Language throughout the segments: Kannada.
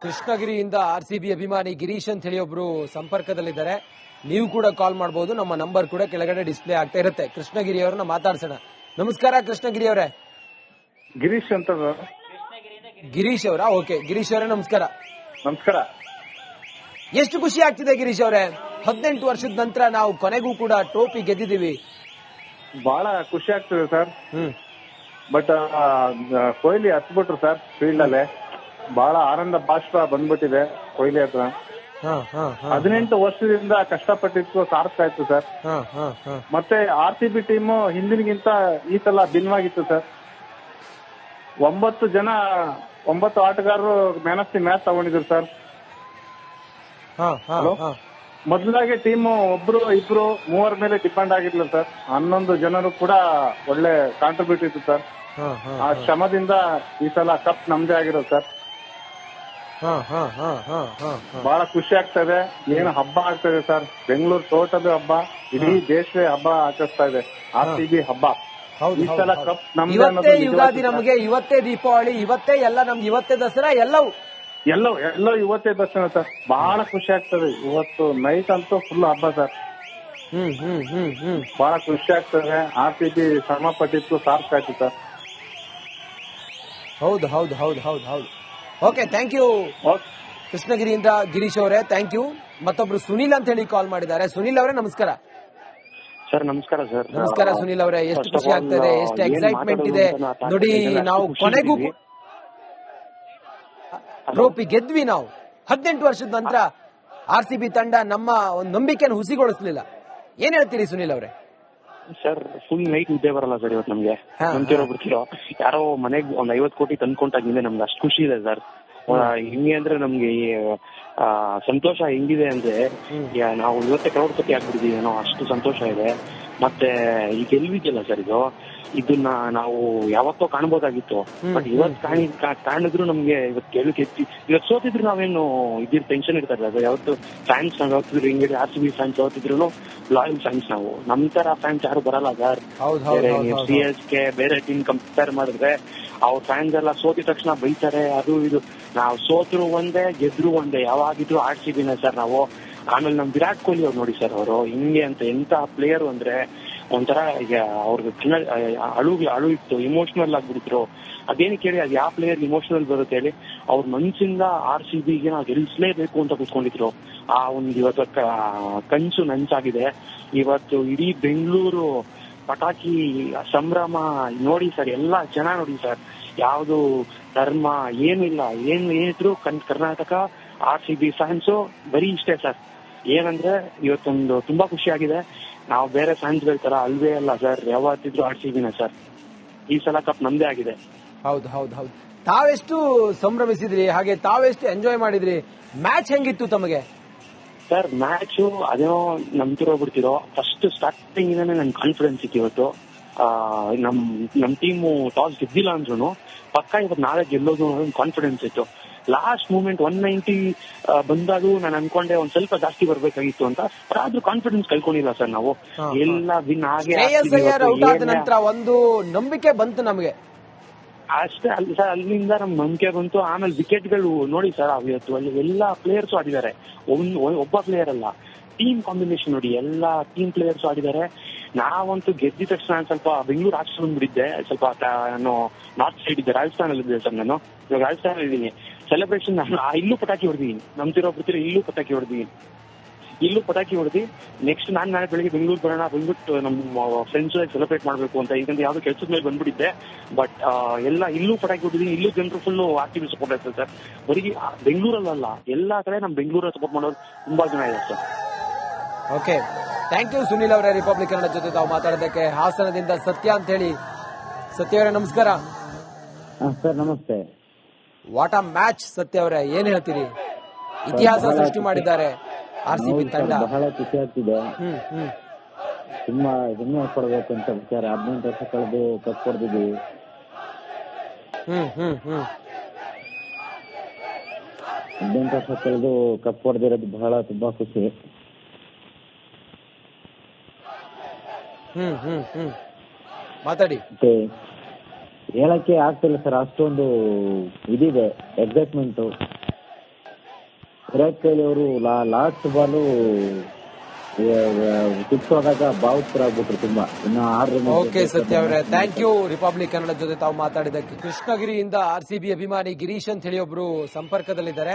ಕೃಷ್ಣಗಿರಿಯಿಂದ ಆರ್ಸಿಬಿ ಅಭಿಮಾನಿ ಗಿರೀಶ್ ಅಂತ ಹೇಳಿ ಒಬ್ರು ಸಂಪರ್ಕದಲ್ಲಿದ್ದಾರೆ. ನೀವು ಕೂಡ ಕಾಲ್ ಮಾಡಬಹುದು. ನಮ್ಮ ನಂಬರ್ ಕೂಡ ಕೆಳಗಡೆ ಡಿಸ್ಪ್ಲೇ ಆಗ್ತಾ ಇರುತ್ತೆ. ಕೃಷ್ಣಗಿರಿ ಅವರನ್ನ ಮಾತಾಡ್ಸೋಣ. ನಮಸ್ಕಾರ ಕೃಷ್ಣಗಿರಿ ಅವರೇ. ಗಿರೀಶ್ ಅಂತ ಗಿರೀಶ್ ಅವರ? ಓಕೆ ಗಿರೀಶ್ ಅವರೇ ನಮಸ್ಕಾರ. ನಮಸ್ಕಾರ. ಎಷ್ಟು ಖುಷಿ ಆಗ್ತಿದೆ ಗಿರೀಶ್ ಅವರೇ, 18 ವರ್ಷದ ನಂತರ ನಾವು ಕೊನೆಗೂ ಕೂಡ ಟ್ರೋಫಿ ಗೆದ್ದಿದ್ದೀವಿ. ಬಹಳ ಖುಷಿ ಆಗ್ತದೆ ಸರ್. ಬಟ್ ಕೊಹ್ಲಿ ಹತ್ಬಿಟ್ರು ಸರ್ ಫೀಲ್ಡ್ ಅಲ್ಲೇ. ಬಹಳ ಆನಂದ ಬಾಷ್ಪ ಬಂದ್ಬಿಟ್ಟಿದೆ ಕೊಹ್ಲಿ ಹತ್ರ. 18 ವರ್ಷದಿಂದ ಕಷ್ಟಪಟ್ಟಿತ್ತು ಸಾರ್ಥಕ ಆಯ್ತು ಸರ್. ಮತ್ತೆ RCB ಟೀಮು ಹಿಂದಿನಗಿಂತ ಈ ಸಲ ಭಿನ್ನವಾಗಿತ್ತು ಸರ್. 9 ಆಟಗಾರರು ಮ್ಯಾನ್ ಆಫ್ ದಿ ಮ್ಯಾಚ್ ತಗೊಂಡಿದ್ರು ಸರ್. ಮೊದಲಾಗಿ ಟೀಮು ಒಬ್ರು ಇಬ್ರು ಮೂವರ ಮೇಲೆ ಡಿಪೆಂಡ್ ಆಗಿರ್ಲಿಲ್ಲ ಸರ್. 11 ಜನರು ಕೂಡ ಒಳ್ಳೆ ಕಾಂಟ್ರಿಬ್ಯೂಟ್ ಇತ್ತು ಸರ್. ಆ ಶ್ರಮದಿಂದ ಈ ಸಲ ಕಪ್ ನಮ್ದೇ ಆಗಿರೋದು ಸರ್. ಬಹಳ ಖುಷಿ ಆಗ್ತದೆ. ಏನು ಹಬ್ಬ ಆಗ್ತದೆ ಸರ್. ಬೆಂಗಳೂರು ಟೋಟಲ್ ಹಬ್ಬ, ಇಡೀ ದೇಶವೇ ಹಬ್ಬ ಆಚರಿಸ್ತಾ ಇದೆ. RCB ಹಬ್ಬ. ಈ ಸಲ ಕಪ್ ನಮ್ದೇ. ಇವತ್ತೇ ಯುಗಾದಿ ನಮಗೆ, ಇವತ್ತೇ ದೀಪಾವಳಿ, ಇವತ್ತೇ ಎಲ್ಲ ನಮ್ಗೆ, ಇವತ್ತೇ ದಸರಾ, ಎಲ್ಲವೂ ಇವತ್ತೇ ದರ್ಶನ ಸರ್. ಬಹಳ ಖುಷಿ ಆಗ್ತದೆ. ಇವತ್ತು ನೈಟ್ ಅಂತೂ ಫುಲ್ ಹಬ್ಬ ಸರ್. ಬಹಳ ಖುಷಿ ಆಗ್ತದೆ. RCB ಶ್ರಮ ಪಟ್ಟಿತ್ತು ಸಾರ್ಥಕ ಆಯ್ತು ಸರ್. ಹೌದು. ಓಕೆ, ಥ್ಯಾಂಕ್ ಯು ಕೃಷ್ಣಗಿರಿಯಿಂದ ಗಿರೀಶ್ ಅವರೇ, ಥ್ಯಾಂಕ್ ಯು. ಮತ್ತೊಬ್ರು ಸುನಿಲ್ ಅಂತ ಹೇಳಿ ಕಾಲ್ ಮಾಡಿದ್ದಾರೆ. ಸುನಿಲ್ ಅವರೇ ನಮಸ್ಕಾರ. ಸರ್ ನಮಸ್ಕಾರ ಸರ್. ನಮಸ್ಕಾರ ಸುನಿಲ್ ಅವರೇ. ಎಷ್ಟು ಖುಷಿ ಆಗ್ತದೆ, ಎಷ್ಟು ಎಕ್ಸೈಟ್ಮೆಂಟ್ ಇದೆ ನೋಡಿ. ನಾವು ಕೊನೆಗೂ ಟ್ರೋಫಿ ಗೆದ್ವಿ. ನಾವು 18 ವರ್ಷದ ನಂತರ RCB ತಂಡ ನಮ್ಮ ಒಂದು ನಂಬಿಕೆಯನ್ನು ಹುಸಿಗೊಳಿಸಲಿಲ್ಲ. ಏನ್ ಹೇಳ್ತೀರಿ ಸುನಿಲ್ ಅವರೇ? ಸರ್ ಫುಲ್ ನೈಟ್ ನಿದ್ದೆ ಬರಲ್ಲ ಸರ್ ಇವತ್ತು ನಮ್ಗೆ. ಬಿಡ್ತಿರೋ ಯಾರೋ ಮನೆಗೆ ಒಂದ್ 50 ಕೋಟಿ ತಂದ್ಕೊಂಡಾಗಿಂದ ನಮ್ಗೆ ಅಷ್ಟು ಖುಷಿ ಇದೆ ಸರ್. ಹಿಂಗೆ ಅಂದ್ರೆ ನಮ್ಗೆ ಸಂತೋಷ ಹೆಂಗಿದೆ ಅಂದ್ರೆ ನಾವು ಇವತ್ತೇ ಕರೋಡ್ಪತಿ ಆಗ್ಬಿಟ್ಟಿದೀವಿ ಏನೋ, ಅಷ್ಟು ಸಂತೋಷ ಇದೆ. ಮತ್ತೆ ಈ ಗೆಲ್ವಿದೆಯಲ್ಲ ಸರ್, ಇದನ್ನ ನಾವು ಯಾವತ್ತೋ ಕಾಣ್ಬೋದಾಗಿತ್ತು. ಬಟ್ ಇವತ್ತು ಕಾಣಿದ್ರು ನಮ್ಗೆ ಇವತ್ತು ಗೆಲ್ತಿ. ಇವತ್ತು ಸೋತಿದ್ರು ನಾವೇನು ಇದ್ರ ಟೆನ್ಷನ್ ಇರ್ತಾರಲ್ಲ ಸರ್. ಯಾವತ್ತು ಫ್ಯಾನ್ಸ್ ನಾವು ಯಾವತ್ತಿದ್ರು ಹಿಂಗೆ RCB ಫ್ಯಾನ್ಸ್ ಯಾವತ್ತಿದ್ರು ಲಾಯಲ್ ಫ್ಯಾನ್ಸ್ ನಾವು. ನಮ್ ತರ ಫ್ಯಾನ್ಸ್ ಯಾರು ಬರಲ್ಲ ಸರ್. CSK ಬೇರೆ ಟೀಮ್ ಕಂಪೇರ್ ಮಾಡಿದ್ರೆ ಅವ್ರ ಫ್ಯಾನ್ಸ್ ಎಲ್ಲ ಸೋತಿದ ತಕ್ಷಣ ಬೈತಾರೆ, ಅದು ಇದು. ನಾವು ಸೋತ್ರು ಒಂದೇ, ಗೆದ್ರು ಒಂದೇ, ಯಾವಾಗಿದ್ರು RCBನೇ ಸರ್ ನಾವು. ಆಮೇಲೆ ನಮ್ ವಿರಾಟ್ ಕೊಹ್ಲಿ ಅವ್ರು ನೋಡಿ ಸರ್, ಅವರು ಹಿಂಗೆ ಅಂತ ಎಂತ ಪ್ಲೇಯರ್ ಅಂದ್ರೆ ಒಂಥರ ಈಗ ಅವ್ರಿಗೆ ಅಳು ಇತ್ತು, ಇಮೋಷನಲ್ ಆಗ್ಬಿಡ್ತಿರು. ಅದೇನಕ್ಕೆ ಹೇಳಿ, ಅದು ಯಾವ ಪ್ಲೇಯರ್ ಇಮೋಷನಲ್ ಬರುತ್ತೆ ಹೇಳಿ? ಅವ್ರ ಮನ್ಸಿಂದ RCBಗೆ ನಾವು ಗೆಲ್ಲಿಸಲೇಬೇಕು ಅಂತ ಕೂತ್ಕೊಂಡಿದ್ರು. ಆ ಒಂದು ಇವತ್ತು ಕನ್ಸು ನಂಚಾಗಿದೆ. ಇವತ್ತು ಇಡೀ ಬೆಂಗಳೂರು ಪಟಾಕಿ ಸಂಭ್ರಮ ನೋಡಿ ಸರ್. ಎಲ್ಲಾ ಜನ ನೋಡಿ ಸರ್, ಯಾವ್ದು ಧರ್ಮ ಏನಿಲ್ಲ, ಏನಿದ್ರು ಕರ್ನಾಟಕ RCB ಫ್ಯಾನ್ಸು ಬರೀ ಇಷ್ಟೇ ಸರ್. ಏನಂದ್ರೆ ಇವತ್ತೊಂದು ತುಂಬಾ ಖುಷಿ ಆಗಿದೆ. ನಾವು ಬೇರೆ ಫ್ಯಾನ್ಸ್ ತರ ಅಲ್ವೇ ಅಲ್ಲ ಸರ್, ಯಾವತ್ತಿದ್ರು RCBನೇ ಸರ್. ಈ ಸಲ ಕಪ್ ನಮ್ದೇ ಆಗಿದೆ. ಹೌದು. ತಾವೆಷ್ಟು ಸಂಭ್ರಮಿಸಿದ್ರಿ, ಹಾಗೆ ತಾವೆಷ್ಟು ಎಂಜಾಯ್ ಮಾಡಿದ್ರಿ? ಮ್ಯಾಚ್ ಹೆಂಗಿತ್ತು ತಮಗೆ? ಸರ್ ಮ್ಯಾಚು ಅದೇನೋ ನಂಬ್ತಿರೋ ಫಸ್ಟ್ ಸ್ಟಾರ್ಟಿಂಗ್ ಇಂದಾನೆ ನನ್ ಕಾನ್ಫಿಡೆನ್ಸ್ ಇತ್ತು. ಇವತ್ತು ನಮ್ ಟೀಮು ಟಾಸ್ ಗೆದ್ದಿಲ್ಲ ಅಂದ್ರೂ ಪಕ್ಕ ಇವತ್ತು ನಾಳೆ ಗೆಲ್ಲೋದು ಕಾನ್ಫಿಡೆನ್ಸ್ ಇತ್ತು. ಲಾಸ್ಟ್ ಮೂಮೆಂಟ್ 190 ಬಂದಾಗೂ ನಾನು ಅನ್ಕೊಂಡೆ ಒಂದ್ ಸ್ವಲ್ಪ ಜಾಸ್ತಿ ಬರ್ಬೇಕಾಗಿತ್ತು ಅಂತ. ಆದ್ರೂ ಕಾನ್ಫಿಡೆನ್ಸ್ ಕಳ್ಕೊಂಡಿಲ್ಲ ಸರ್ ನಾವು. ಎಲ್ಲ ವಿನ್ ಆಗಿ ನಂತರ ಒಂದು ನಂಬಿಕೆ ಬಂತು ನಮಗೆ ಅಷ್ಟೇ ಅಲ್ಲ ಸರ್. ಅಲ್ಲಿಂದ ನಮ್ ನಂಬಿಕೆ ಬಂತು. ಆಮೇಲೆ ವಿಕೆಟ್ಗಳು ನೋಡಿ ಸರ್, ಇವತ್ತು ಅಲ್ಲಿ ಎಲ್ಲಾ ಪ್ಲೇಯರ್ಸ್ ಆಡಿದ್ದಾರೆ. ಒಬ್ಬ ಪ್ಲೇಯರ್ ಅಲ್ಲ, ಟೀಮ್ ಕಾಂಬಿನೇಷನ್ ನೋಡಿ, ಎಲ್ಲಾ ಟೀಮ್ ಪ್ಲೇಯರ್ಸ್ ಆಡಿದ್ದಾರೆ. ನಾವಂತೂ ಗೆದ್ದಿದ ತಕ್ಷಣ ಸ್ವಲ್ಪ ಬೆಂಗಳೂರು ಆಚೆ ಬಂದ್ಬಿಟ್ಟಿದ್ದೆ. ಸ್ವಲ್ಪ ನಾನು ನಾರ್ತ್ ಸೈಡ್ ಇದ್ದೆ, ರಾಜಸ್ಥಾನ್ ಅಲ್ಲಿ ಇದ್ದೆ ಸರ್. ನಾನು ಇವಾಗ ರಾಜಸ್ಥಾನ ಇದ್ದೀನಿ. ಸೆಲೆಬ್ರೇಷನ್ ನಾನು ಇಲ್ಲೂ ಪಟಾಕಿ ಹೊಡೆದಿದ್ದೀನಿ. ನಂಬ್ತಿರೋ ಬಿಡ್ತೀರಿ, ಇಲ್ಲೂ ಪಟಾಕಿ ಹೊಡೆದಿ ನೆಕ್ಸ್ಟ್ ನಾಳೆ ಬೆಳಿಗ್ಗೆ ಬೆಂಗಳೂರು ಬರೋಣ, ಬಂದ್ಬಿಟ್ಟು ನಮ್ಮ ಫ್ರೆಂಡ್ಸ್ ಸೆಲೆಬ್ರೇಟ್ ಮಾಡ್ಬೇಕು ಅಂತ. ಈಗಂದ್ರೆ ಯಾವ್ದು ಕೆಲಸದ ಮೇಲೆ ಬಂದ್ಬಿಟ್ಟಿದ್ದೆ. ಬಟ್ ಎಲ್ಲ ಇಲ್ಲೂ ಪಟಾಕಿ ಹೊಡೆದಿದ್ದೀನಿ. ಇಲ್ಲೂ ಜನರು ಫುಲ್ RCB ಸಪೋರ್ಟ್ ಆಗ್ತದೆ ಸರ್. ಬರೀ ಬೆಂಗಳೂರಲ್ಲ, ಎಲ್ಲಾ ಕಡೆ ನಮ್ ಬೆಂಗಳೂರಲ್ಲಿ ಸಪೋರ್ಟ್ ಮಾಡೋರು ತುಂಬಾ ಜನ ಇದೆ sir. Okay, thank you Sunil ಅವರೇ. ರಿಪಬ್ಲಿಕ್ ಕನ್ನಡ ಜೊತೆ ತಾವು ಮಾತಾಡೋದಕ್ಕೆ. ಹಾಸನದಿಂದ ಸತ್ಯ ಅಂತ ಹೇಳಿ. ಸತ್ಯ ಅವರೇ ನಮಸ್ಕಾರ. ಸರ್ ನಮಸ್ತೆ. ವಾಟ್ ಅ ಮ್ಯಾಚ್ ಸತ್ಯ ಅವರೇ, ಏನ್ ಹೇಳ್ತೀರಿ? ಇತಿಹಾಸ ಸೃಷ್ಟಿ ಮಾಡಿದ್ದಾರೆ RCB ತಂಡ. ಬಹಳ ಖುಷಿ ಆಗ್ತಿದೆ. ತುಂಬಾ ಹೆಮ್ಮೆ ಪಡಬೇಕು ಅಂತ ವಿಚಾರ. 18 ವರ್ಷ ಕಳೆದು ಕಪ್ ಹೊಡೆದಿದ್ದೀವಿ. 18 ವರ್ಷ ಕಳೆದು ಕಪ್ ಹೊಡೆದಿರೋದು ಬಹಳ ತುಂಬಾ ಖುಷಿ. ಮಾತಾಡಿ. ಹೇಳಕ್ಕೆ ಆಗ್ತಿಲ್ಲ ಸರ್, ಅಷ್ಟೊಂದು ಇದಿದೆ ಎಕ್ಸೈಟ್ಮೆಂಟ್. ವಿರಾಟ್ ಕೊಹ್ಲಿ ಅವರು ಲಾಸ್ಟ್ ಬಾಲು ಸಿಕ್ಸ್ ಹೋದಾಗ ಭಾವುಕರಾಗ್ಬಿಟ್ರು ತುಂಬಾ. ಇನ್ನು 6 ರನ್. ಓಕೆ ಸತ್ಯ ಅವರೇ, ಥ್ಯಾಂಕ್ ಯು ರಿಪಬ್ಲಿಕ್ ಕನ್ನಡ ಜೊತೆ ತಾವು ಮಾತಾಡಿದ್ದಕ್ಕೆ. ಕೃಷ್ಣಗಿರಿಯಿಂದ RCB ಅಭಿಮಾನಿ ಗಿರೀಶ್ ಅಂತ ಹೇಳಿ ಒಬ್ರು ಸಂಪರ್ಕದಲ್ಲಿದ್ದಾರೆ.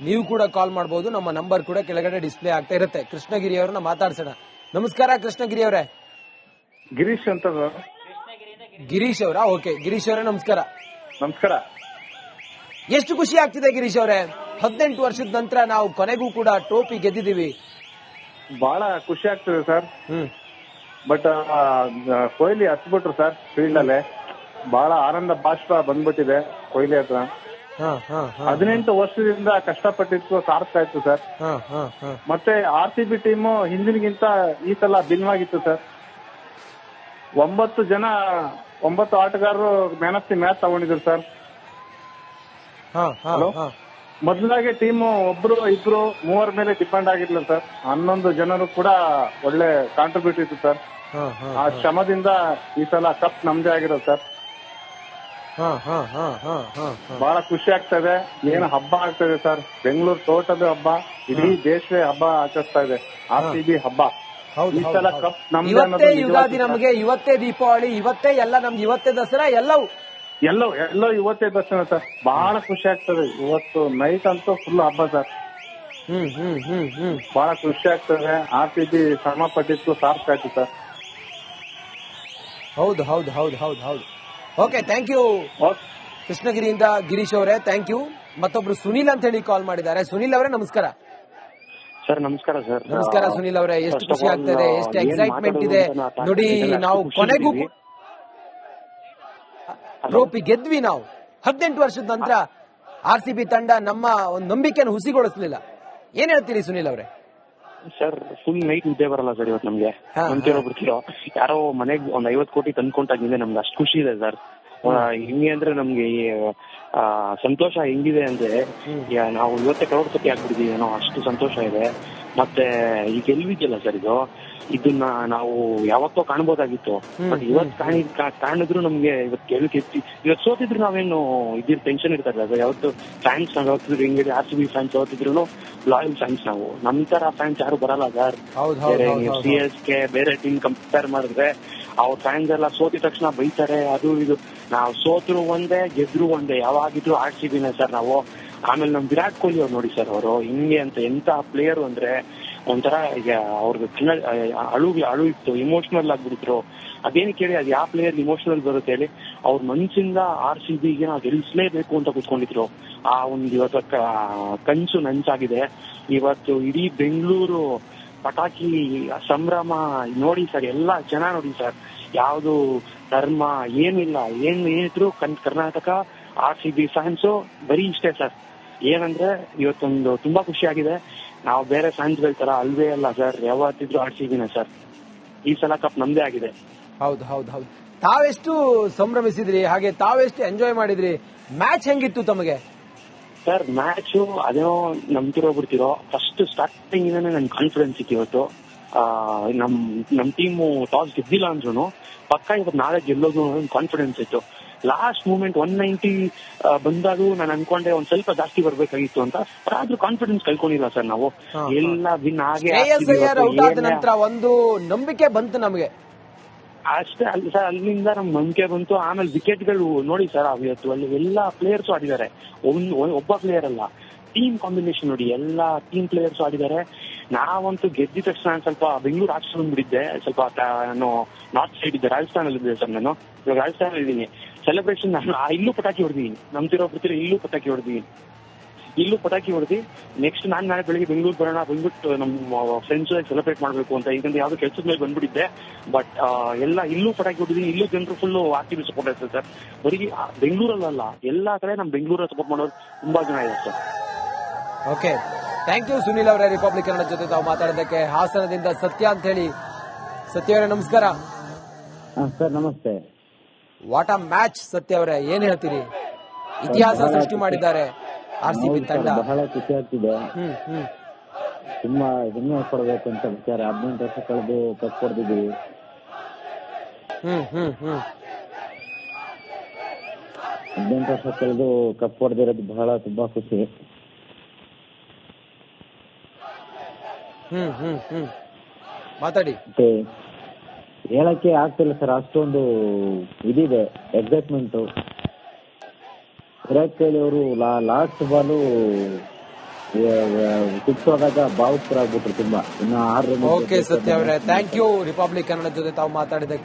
ನೀವು ಕೂಡ ಕಾಲ್ ಮಾಡಬಹುದು. ನಮ್ಮ ನಂಬರ್ ಕೂಡ ಕೆಳಗಡೆ ಡಿಸ್ಪ್ಲೇ ಆಗ್ತಾ ಇರುತ್ತೆ. ಕೃಷ್ಣಗಿರಿ ಅವರನ್ನ ಮಾತಾಡ್ಸೋಣ. ನಮಸ್ಕಾರ ಕೃಷ್ಣಗಿರಿ ಅವರೇ. ಗಿರೀಶ್ ಅಂತ ಗಿರೀಶ್ ಅವರ? ಓಕೆ ಗಿರೀಶ್ ಅವರೇ ನಮಸ್ಕಾರ. ನಮಸ್ಕಾರ. ಎಷ್ಟು ಖುಷಿ ಆಗ್ತಿದೆ ಗಿರೀಶ್ ಅವರೇ, 18 ವರ್ಷದ ನಂತರ ನಾವು ಕೊನೆಗೂ ಕೂಡ ಟ್ರೋಫಿ ಗೆದ್ದಿದ್ದೀವಿ. ಬಹಳ ಖುಷಿ ಆಗ್ತದೆ ಸರ್. ಬಟ್ ಕೊಹ್ಲಿ ಹತ್ಬಿಟ್ರು ಸರ್ ಫೀಲ್ಡ್ ಅಲ್ಲೇ. ಬಹಳ ಆನಂದ ಬಾಷ್ಪ ಬಂದ್ಬಿಟ್ಟಿದೆ ಕೊಹ್ಲಿ ಹತ್ರ. 18 ವರ್ಷದಿಂದ ಕಷ್ಟಪಟ್ಟಿತ್ತು ಸಾರ್ಥಕ ಆಯ್ತು ಸರ್. ಮತ್ತೆ RCB ಟೀಮು ಹಿಂದಿನಗಿಂತ ಈ ಸಲ ಭಿನ್ನವಾಗಿತ್ತು ಸರ್. 9 ಆಟಗಾರರು ಮ್ಯಾನ್ ಆಫ್ ದಿ ಮ್ಯಾಚ್ ತಗೊಂಡಿದ್ರು ಸರ್. ಮೊದಲಾಗೆ ಟೀಮು ಒಬ್ರು ಇಬ್ರು 3 ಮೇಲೆ ಡಿಪೆಂಡ್ ಆಗಿರ್ಲಿಲ್ಲ ಸರ್. 11 ಜನರು ಕೂಡ ಒಳ್ಳೆ ಕಾಂಟ್ರಿಬ್ಯೂಟ್ ಇತ್ತು ಸರ್. ಆ ಶ್ರಮದಿಂದ ಈ ಸಲ ಕಪ್ ನಮ್ದೇ ಆಗಿರೋದು ಸರ್. ಬಹಳ ಖುಷಿ ಆಗ್ತದೆ. ಏನು ಹಬ್ಬ ಆಗ್ತದೆ ಸರ್. ಬೆಂಗಳೂರು ಟೋಟಲ್ ಹಬ್ಬ, ಇಡೀ ದೇಶವೇ ಹಬ್ಬ ಆಚರಿಸ್ತಾ ಇದೆ. RCB ಹಬ್ಬ. ಈ ಸಲ ಕಪ್ ನಮ್ದೇ ಇವತ್ತೇ ಅನ್ನೋದು ಯುಗಾದಿ, ನಮಗೆ ಇವತ್ತೇ ದೀಪಾವಳಿ, ಇವತ್ತೇ ಎಲ್ಲ ನಮ್ಗೆ, ಇವತ್ತೇ ದಸರಾ, ಎಲ್ಲವೂ ಎಲ್ಲೋ ಇವತ್ತೇ ದರ್ಶನ ಸರ್. ಬಹಳ ಖುಷಿ ಆಗ್ತದೆ. ಇವತ್ತು ನೈಟ್ ಅಂತೂ ಫುಲ್ ಹಬ್ಬ ಸರ್. ಬಹಳ ಖುಷಿ ಆಗ್ತದೆ. RCB ಶ್ರಮ ಪಟ್ಟಿತ್ತು ಸಾರ್ಥಕ ಆಯ್ತು ಸರ್. ಹೌದು ಹೌದು ಹೌದು ಹೌದು ಹೌದು. ಓಕೆ, ಥ್ಯಾಂಕ್ ಯು ಕೃಷ್ಣಗಿರಿಯಿಂದ ಗಿರೀಶ್ ಅವರೇ, ಥ್ಯಾಂಕ್ ಯು. ಮತ್ತೊಬ್ರು ಸುನಿಲ್ ಅಂತ ಹೇಳಿ ಕಾಲ್ ಮಾಡಿದ್ದಾರೆ. ಸುನಿಲ್ ಅವರೇ ನಮಸ್ಕಾರ. ಸರ್ ನಮಸ್ಕಾರ ಸರ್. ನಮಸ್ಕಾರ ಸುನಿಲ್ ಅವರೇ, ಎಷ್ಟು ಖುಷಿ ಆಗ್ತದೆ, ಎಷ್ಟು ಎಕ್ಸೈಟ್ಮೆಂಟ್ ಇದೆ ನೋಡಿ. ನಾವು ಕೊನೆಗೂ ಟ್ರೋಫಿ ಗೆದ್ವಿ. ನಾವು 18 ವರ್ಷದ ನಂತರ RCB ತಂಡ ನಮ್ಮ ಒಂದು ನಂಬಿಕೆಯನ್ನು ಹುಸಿಗೊಳಿಸಲಿಲ್ಲ. ಏನ್ ಹೇಳ್ತೀರಿ ಸುನಿಲ್ ಅವರೇ? ಸರ್ ಫುಲ್ ನೈಟ್ ನಿದ್ದೆ ಬರಲ್ಲ ಸರ್ ಇವತ್ತು ನಮ್ಗೆ. ನಂಬ್ತಿರೋ ಬಿಡ್ತಿರೋ ಯಾರೋ ಮನೆಗ್ 50 ಕೋಟಿ ತಂದ್ಕೊಂಡಾಗಿದೆ. ನಮ್ಗೆ ಅಷ್ಟು ಖುಷಿ ಇದೆ ಸರ್. ಹಿಂಗೆ ಅಂದ್ರೆ ನಮ್ಗೆ ಸಂತೋಷ ಹೆಂಗಿದೆ ಅಂದ್ರೆ ನಾವು ಇವತ್ತೇ ಕರೋಡ್ಪತಿ ಆಗ್ಬಿಟ್ಟಿದೀವಿ ಏನೋ, ಅಷ್ಟು ಸಂತೋಷ ಇದೆ. ಮತ್ತೆ ಈ ಗೆಲ್ವಿದ್ಯಲ್ಲ ಸರ್, ಇದನ್ನ ನಾವು ಯಾವತ್ತೋ ಕಾಣ್ಬೋದಾಗಿತ್ತು. ಬಟ್ ಇವತ್ತು ಕಾಣಿದ್ರು ನಮ್ಗೆ ಇವತ್ತು ಗೆಲ್ಕೆ ಇವತ್ತು ಸೋತಿದ್ರು ನಾವೇನು ಇದ್ರ ಟೆನ್ಷನ್ ಇರ್ತಾರಲ್ಲ ಸರ್. ಯಾವತ್ತು ಫ್ಯಾನ್ಸ್ ನಾವು ಯಾವತ್ತಿದ್ರು ಹೆಂಗಿದೆ, RCB ಫ್ಯಾನ್ಸ್ ಯಾವತ್ತಿದ್ರು ಲಾಯಲ್ ಫ್ಯಾನ್ಸ್ ನಾವು. ನಮ್ ತರ ಫ್ಯಾನ್ಸ್ ಯಾರು ಬರಲ್ಲ ಸರ್. CSK ಬೇರೆ ಟೀಮ್ ಕಂಪೇರ್ ಮಾಡಿದ್ರೆ ಅವ್ರ ಫ್ಯಾನ್ಸ್ ಎಲ್ಲ ಸೋತಿದ ತಕ್ಷಣ ಬೈತಾರೆ, ಅದು ಇದು. ನಾವು ಸೋತ್ರು ಒಂದೇ, ಗೆದ್ರು ಒಂದೇ, ಯಾವಾಗಿದ್ರು RCBನೇ ಸರ್ ನಾವು. ಆಮೇಲೆ ನಮ್ ವಿರಾಟ್ ಕೊಹ್ಲಿ ಅವ್ರು ನೋಡಿ ಸರ್, ಅವರು ಹಿಂಗೆ ಅಂತ ಎಂತ ಪ್ಲೇಯರ್ ಅಂದ್ರೆ ಒಂಥರ ಈಗ ಅವ್ರದ್ದು ಅಳು ಇತ್ತು, ಇಮೋಷನಲ್ ಆಗ್ಬಿಡ್ತಿರು. ಅದೇನಕ್ಕೆ ಹೇಳಿ, ಅದು ಯಾವ ಪ್ಲೇಯರ್ ಇಮೋಷನಲ್ ಬರುತ್ತೆ ಹೇಳಿ? ಅವ್ರ ಮನ್ಸಿಂದ RCBಗೆ ನಾವು ಗೆಲ್ಲಿಸಲೇಬೇಕು ಅಂತ ಕೂತ್ಕೊಂಡಿದ್ರು. ಆ ಒಂದು ಇವತ್ತು ಕನ್ಸು ನಂಚಾಗಿದೆ. ಇವತ್ತು ಇಡೀ ಬೆಂಗಳೂರು ಪಟಾಕಿ ಸಂಭ್ರಮ ನೋಡಿ ಸರ್. ಎಲ್ಲಾ ಜನ ನೋಡಿ ಸರ್, ಯಾವ್ದು ಧರ್ಮ ಏನಿಲ್ಲ, ಏನಿದ್ರು ಕರ್ನಾಟಕ RCB ಫ್ಯಾನ್ಸು ಬರೀ ಇಷ್ಟೇ ಸರ್. ಏನಂದ್ರೆ ಇವತ್ತೊಂದು ತುಂಬಾ ಖುಷಿ ಆಗಿದೆ. ನಾವು ಬೇರೆ ಫ್ಯಾನ್ಸ್ಗಳ ತರ ಅಲ್ವೇ ಅಲ್ಲ ಸರ್, ಯಾವತ್ತಿದ್ರು RCBನೇ ಸರ್. ಈ ಸಲ ಕಪ್ ನಮ್ದೇ ಆಗಿದೆ. ಹೌದು ಹೌದು ಹೌದು. ತಾವೆಷ್ಟು ಸಂಭ್ರಮಿಸಿದ್ರಿ, ಹಾಗೆ ತಾವೆಷ್ಟು ಎಂಜಾಯ್ ಮಾಡಿದ್ರಿ? ಮ್ಯಾಚ್ ಹೆಂಗಿತ್ತು ತಮಗೆ? ಸರ್ ಮ್ಯಾಚು ಅದೇನೋ ನಂಬ್ತಿರೋ ಬಿಡ್ತಿರೋ, ಫಸ್ಟ್ ಸ್ಟಾರ್ಟಿಂಗ್ ಇಂದಾನೆ ನನ್ ಕಾನ್ಫಿಡೆನ್ಸ್ ಇತ್ತು ಇವತ್ತು. ನಮ್ ಟೀಮು ಟಾಸ್ ಗೆದ್ದಿಲ್ಲ ಅಂದ್ರೂ ಪಕ್ಕ ಇವತ್ತು ನಾಳೆ ಗೆಲ್ಲೋದು ಕಾನ್ಫಿಡೆನ್ಸ್ ಇತ್ತು. ಲಾಸ್ಟ್ ಮೂಮೆಂಟ್ 190 ಬಂದಾಗೂ ನಾನು ಅನ್ಕೊಂಡೆ ಒಂದ್ ಸ್ವಲ್ಪ ಜಾಸ್ತಿ ಬರ್ಬೇಕಾಗಿತ್ತು ಅಂತ. ಆದ್ರೂ ಕಾನ್ಫಿಡೆನ್ಸ್ ಕಳ್ಕೊಂಡಿಲ್ಲ ಸರ್ ನಾವು. ಎಲ್ಲ ವಿನ್ ಆಗಿ ನಂತರ ಒಂದು ನಂಬಿಕೆ ಬಂತು ನಮಗೆ ಅಷ್ಟೇ. ಅಲ್ಲಿ ಸರ್ ಅಲ್ಲಿಂದ ನಮ್ ನಂಬಿಕೆ ಬಂತು. ಆಮೇಲೆ ವಿಕೆಟ್ಗಳು ನೋಡಿ ಸರ್, ಇವತ್ತು ಅಲ್ಲಿ ಎಲ್ಲಾ ಪ್ಲೇಯರ್ಸ್ ಆಡಿದ್ದಾರೆ. ಒಬ್ಬ ಪ್ಲೇಯರ್ ಅಲ್ಲ, ಟೀಮ್ ಕಾಂಬಿನೇಷನ್ ನೋಡಿ, ಎಲ್ಲಾ ಟೀಮ್ ಪ್ಲೇಯರ್ಸ್ ಆಡಿದ್ದಾರೆ. ನಾವಂತೂ ಗೆದ್ದಿದ ತಕ್ಷಣ ಸ್ವಲ್ಪ ಬೆಂಗಳೂರು ಆಚೆ ಬಂದ್ಬಿಟ್ಟಿದ್ದೆ. ಸ್ವಲ್ಪ ನಾನು ನಾರ್ತ್ ಸೈಡ್ ಇದ್ದೆ, ರಾಜಸ್ಥಾನಲ್ಲಿ ಇದ್ದೆ ಸರ್. ನಾನು ಇವಾಗ ರಾಜಸ್ಥಾನಲ್ಲಿ ಇದ್ದೀನಿ. ಸೆಲೆಬ್ರೇಷನ್ ನಾನು ಇಲ್ಲೂ ಪಟಾಕಿ ಹೊಡೆದಿದ್ದೀನಿ. ನಂಬ್ತಿರೋ ಬಿಡ್ತೀರಿ, ಇಲ್ಲೂ ಪಟಾಕಿ ಹೊಡೆದಿ ನೆಕ್ಸ್ಟ್ ನಾಳೆ ಬೆಳಿಗ್ಗೆ ಬೆಂಗಳೂರು ಬರೋಣ, ಬಂದ್ಬಿಟ್ಟು ನಮ್ಮ ಫ್ರೆಂಡ್ಸ್ ಸೆಲೆಬ್ರೇಟ್ ಮಾಡ್ಬೇಕು ಅಂತ. ಈಗಂದ್ರೆ ಯಾವ್ದು ಕೆಲಸದ ಮೇಲೆ ಬಂದ್ಬಿಟ್ಟಿದ್ದೆ. ಬಟ್ ಎಲ್ಲ ಇಲ್ಲೂ ಪಟಾಕಿ ಹೊಡೆದಿದ್ದೀನಿ. ಇಲ್ಲೂ ಜನರು ಫುಲ್ RCB ಸಪೋರ್ಟ್ ಇರ್ತದೆ ಸರ್. ಬರೀ ಬೆಂಗಳೂರಲ್ಲ, ಎಲ್ಲಾ ಕಡೆ ನಮ್ ಬೆಂಗಳೂರಲ್ಲಿ ಸಪೋರ್ಟ್ ಮಾಡೋರು ತುಂಬಾ ಜನ ಇದೆ sir. Okay, thank you Sunil ಅವರೇ, ರಿಪಬ್ಲಿಕ್ ಕನ್ನಡ ಜೊತೆ ತಾವು ಮಾತಾಡೋದಕ್ಕೆ. ಹಾಸನದಿಂದ ಸತ್ಯ ಅಂತ ಹೇಳಿ. ಸತ್ಯ ಅವರೇ ನಮಸ್ಕಾರ. ಸರ್ ನಮಸ್ತೆ. ವಾಟ್ ಅ ಮ್ಯಾಚ್ ಸತ್ಯ ಅವರೇ, ಏನ್ ಹೇಳ್ತೀರಿ? ಇತಿಹಾಸ ಸೃಷ್ಟಿ ಮಾಡಿದ್ದಾರೆ RCB ತಂಡ. ಬಹಳ ಖುಷಿ ಆಗ್ತಿದೆ. ತುಂಬಾ ಹೆಮ್ಮೆ ಪಡಬೇಕು ಅಂತ ವಿಚಾರ. 18 ವರ್ಷ ಕಳೆದು ಕಪ್ ಹೊಡೆದಿದ್ದೀವಿ. 18 ವರ್ಷ ಕಳೆದು ಕಪ್ ಹೊಡೆದಿರೋದು ಬಹಳ ತುಂಬಾ ಖುಷಿ. ಮಾತಾಡಿ. ಮತ್ತೆ ಹೇಳಕ್ಕೆ ಆಗ್ತಿಲ್ಲ ಸರ್, ಅಷ್ಟೊಂದು ಇದಿದೆ ಎಕ್ಸೈಟ್ಮೆಂಟ್. ವಿರಾಟ್ ಕೊಹ್ಲಿ ಅವರು ಲಾಸ್ಟ್ ಬಾಲು ಸಿಕ್ಸ್ ಹೋದಾಗ ಭಾವುಕರಾಗ್ಬಿಟ್ರು ತುಂಬಾ. ಇನ್ನು 6 ಓಕೆ ಸತ್ಯ ಅವರೇ, ಥ್ಯಾಂಕ್ ಯು ರಿಪಬ್ಲಿಕ್ ಕನ್ನಡ ಜೊತೆ ತಾವು ಮಾತಾಡಿದ್ದಕ್ಕೆ.